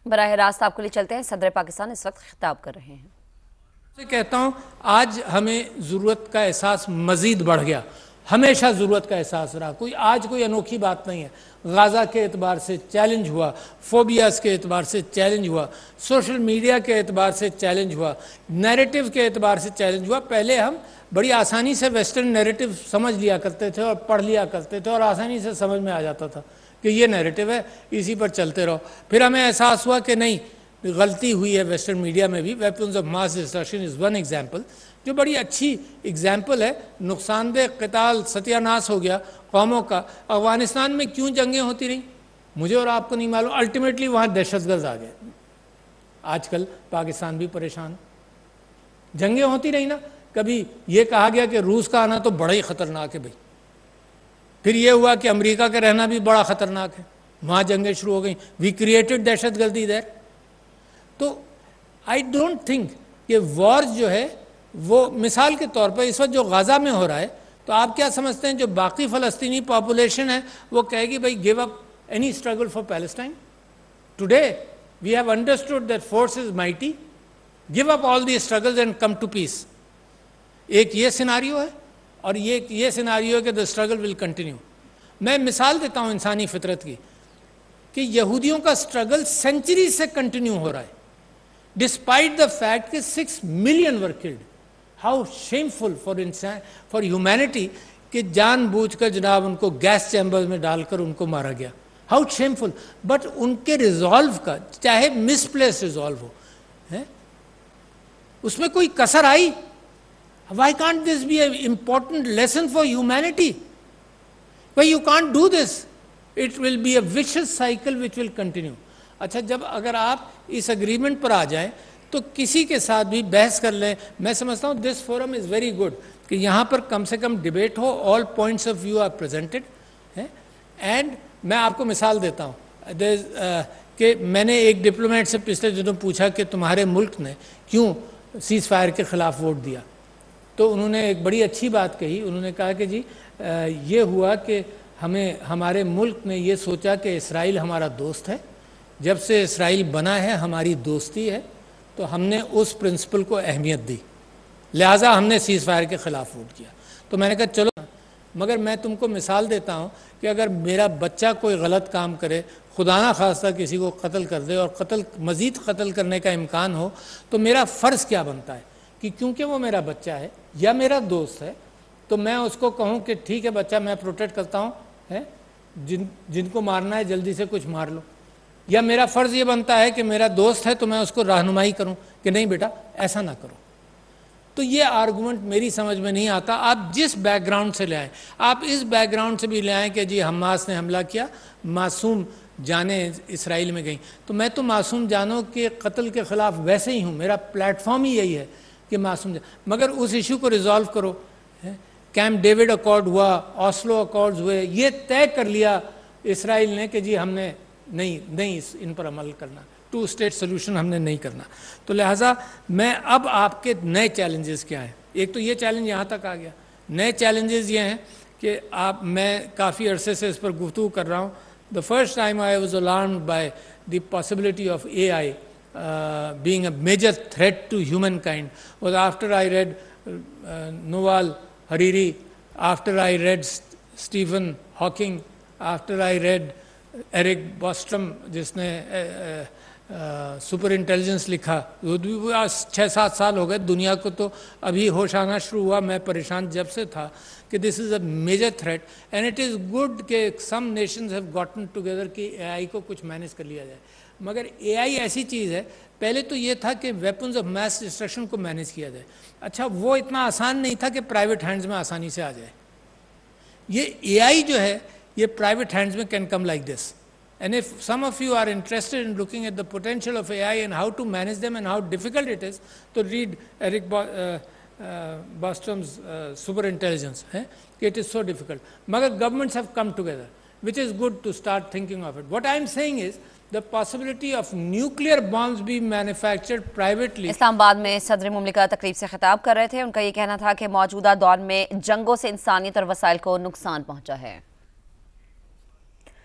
براہ راست آپ کو لے چلتے ہیں، صدر پاکستان اس وقت خطاب کر رہے ہیں۔ سے کہتا ہوں آج ہمیں ضرورت کا احساس مزید بڑھ گیا، ہمیشہ ضرورت کا احساس رہا، آج کوئی انوکھی بات نہیں ہے۔ غازہ کے اعتبار سے چیلنج ہوا، فوبیاز کے اعتبار سے چیلنج ہوا، سوشل میڈیا کے اعتبار سے چیلنج ہوا، نیریٹو کے اعتبار سے چیلنج ہوا۔ پہلے ہم بڑی آسانی سے ویسٹرن نیریٹو سمجھ لیا کرتے تھے اور پڑھ لیا کرتے تھے اور آسانی سے سمجھ میں آ جاتا تھا کہ یہ نیریٹو ہے، اسی پر چلتے رہو۔ پھر ہمیں احساس ہوا کہ نہیں، غلطی ہوئی ہے ویسٹرن میڈیا میں بھی۔ Weapons of mass destruction is one example, جو بڑی اچھی ایگزامپل ہے۔ نقصان دہ قتال ستیہ ناش ہو گیا قوموں کا۔ افغانستان میں کیوں جنگیں ہوتی رہیں مجھے اور آپ کو نہیں معلوم، الٹیمیٹلی وہاں دہشت گرد آ گئے۔ آج کل پاکستان بھی پریشان، جنگیں ہوتی رہی نا۔ کبھی یہ کہا گیا کہ روس کا آنا تو بڑا ہی خطرناک ہے بھائی، پھر یہ ہوا کہ امریکہ کا رہنا بھی بڑا خطرناک ہے، وہاں جنگیں شروع ہو گئیں۔ وی کریٹڈ دہشت گردی دیر۔ تو آئی ڈونٹ تھنک کہ وارز جو ہے وہ، مثال کے طور پر اس وقت جو غازہ میں ہو رہا ہے، تو آپ کیا سمجھتے ہیں جو باقی فلسطینی پاپولیشن ہے وہ کہے گی بھائی give up any struggle for Palestine? Today we have understood that force is mighty, give up all the struggles and come to peace. ایک یہ سیناریو ہے اور یہ سیناریو ہے کہ دا اسٹرگل ول کنٹینیو۔ میں مثال دیتا ہوں انسانی فطرت کی کہ یہودیوں کا اسٹرگل سینچری سے کنٹینیو ہو رہا ہے، ڈسپائٹ دا فیکٹ کہ 6 million were killed. How shameful for humanity کہ جان بوجھ کر جناب ان کو گیس چیمبر میں ڈال کر ان کو مارا گیا۔ ہاؤ شیمفل، بٹ ان کے ریزالو کا، چاہے مس پلیس ریزالو ہو، اس میں کوئی کسر آئی؟ Why can't this be an important lesson for humanity? Why you can't do this? It will be a vicious cycle which will continue. اچھا، جب اگر آپ اس اگریمنٹ پر آ جائیں تو کسی کے ساتھ بھی بحث کر لیں۔ میں سمجھتا ہوں this forum is very good کہ یہاں پر کم سے کم ڈیبیٹ ہو، all points of view are presented. And میں آپ کو مثال دیتا ہوں کہ میں نے ایک ڈپلومیٹ سے پچھلے دنوں پوچھا کہ تمہارے ملک نے کیوں سیز فائر کے خلاف ووٹ دیا، تو انہوں نے ایک بڑی اچھی بات کہی۔ انہوں نے کہا کہ جی یہ ہوا کہ ہمارے ملک نے یہ سوچا کہ اسرائیل ہمارا دوست ہے، جب سے اسرائیل بنا ہے ہماری دوستی ہے، تو ہم نے اس پرنسپل کو اہمیت دی، لہٰذا ہم نے سیز فائر کے خلاف ووٹ کیا۔ تو میں نے کہا چلو، مگر میں تم کو مثال دیتا ہوں کہ اگر میرا بچہ کوئی غلط کام کرے، خدا نہ خواستہ کسی کو قتل کر دے اور مزید قتل کرنے کا امکان ہو، تو میرا فرض کیا بنتا ہے کہ کیونکہ وہ میرا بچہ ہے یا میرا دوست ہے تو میں اس کو کہوں کہ ٹھیک ہے بچہ، میں پروٹیکٹ کرتا ہوں، جن کو مارنا ہے جلدی سے کچھ مار لو۔ یا میرا فرض یہ بنتا ہے کہ میرا دوست ہے تو میں اس کو رہنمائی کروں کہ نہیں بیٹا ایسا نہ کرو۔ تو یہ آرگومنٹ میری سمجھ میں نہیں آتا۔ آپ جس بیک گراؤنڈ سے لے آئیں، آپ اس بیک گراؤنڈ سے بھی لے آئیں کہ جی حماس نے حملہ کیا، معصوم جانیں اسرائیل میں گئیں، تو میں تو معصوم جانوں کے قتل کے خلاف ویسے ہی ہوں، میرا پلیٹ فارم ہی یہی ہے کہ معصوم مگر اس ایشو کو ریزالو کرو۔ کیمپ ڈیوڈ اکارڈ ہوا، اوسلو اکارڈز ہوئے، یہ طے کر لیا اسرائیل نے کہ جی ہم نے نہیں ان پر عمل کرنا، 2 اسٹیٹ سولوشن ہم نے نہیں کرنا۔ تو لہٰذا میں اب آپ کے نئے چیلنجز کیا ہیں؟ ایک تو یہ چیلنج یہاں تک آ گیا، نئے چیلنجز یہ ہیں کہ میں کافی عرصے سے اس پر گفتگو کر رہا ہوں۔ The first time I was alarmed by the possibility of AI being a major threat to humankind was after I read Yuval Harari, after I read Stephen Hawking, after I read Eric Bostrom جس نے super intelligence لکھا۔ 6-7 سال ہو گئے، دنیا کو تو ابھی ہوش آنا شروع ہوا، میں پریشان جب سے تھا کہ this is a major threat and it is good کہ some nations have gotten together کہ اے آئی کو کچھ مینیج کر لیا جائے۔ مگر اے آئی ایسی چیز ہے، پہلے تو یہ تھا کہ ویپنز آف میس ڈسٹرکشن کو مینیج کیا جائے، اچھا وہ اتنا آسان نہیں تھا کہ پرائیویٹ ہینڈز میں آسانی سے آ جائے۔ یہ اے آئی جو ہے یہ پرائیویٹ ہینڈز میں can come like this. And if some of you are interested in looking at the potential of AI and how to manage them and how difficult it is, to read Eric Bostrom's super intelligence. It is so difficult. But governments have come together, which is good to start thinking of it. What I am saying is the possibility of nuclear bombs being manufactured privately. اسلام آباد میں صدر مملکت تقریب سے خطاب کر رہے تھے. ان کا یہ کہنا تھا کہ موجودہ دور میں جنگوں سے انسانیت اور وسائل کو نقصان پہنچا ہے.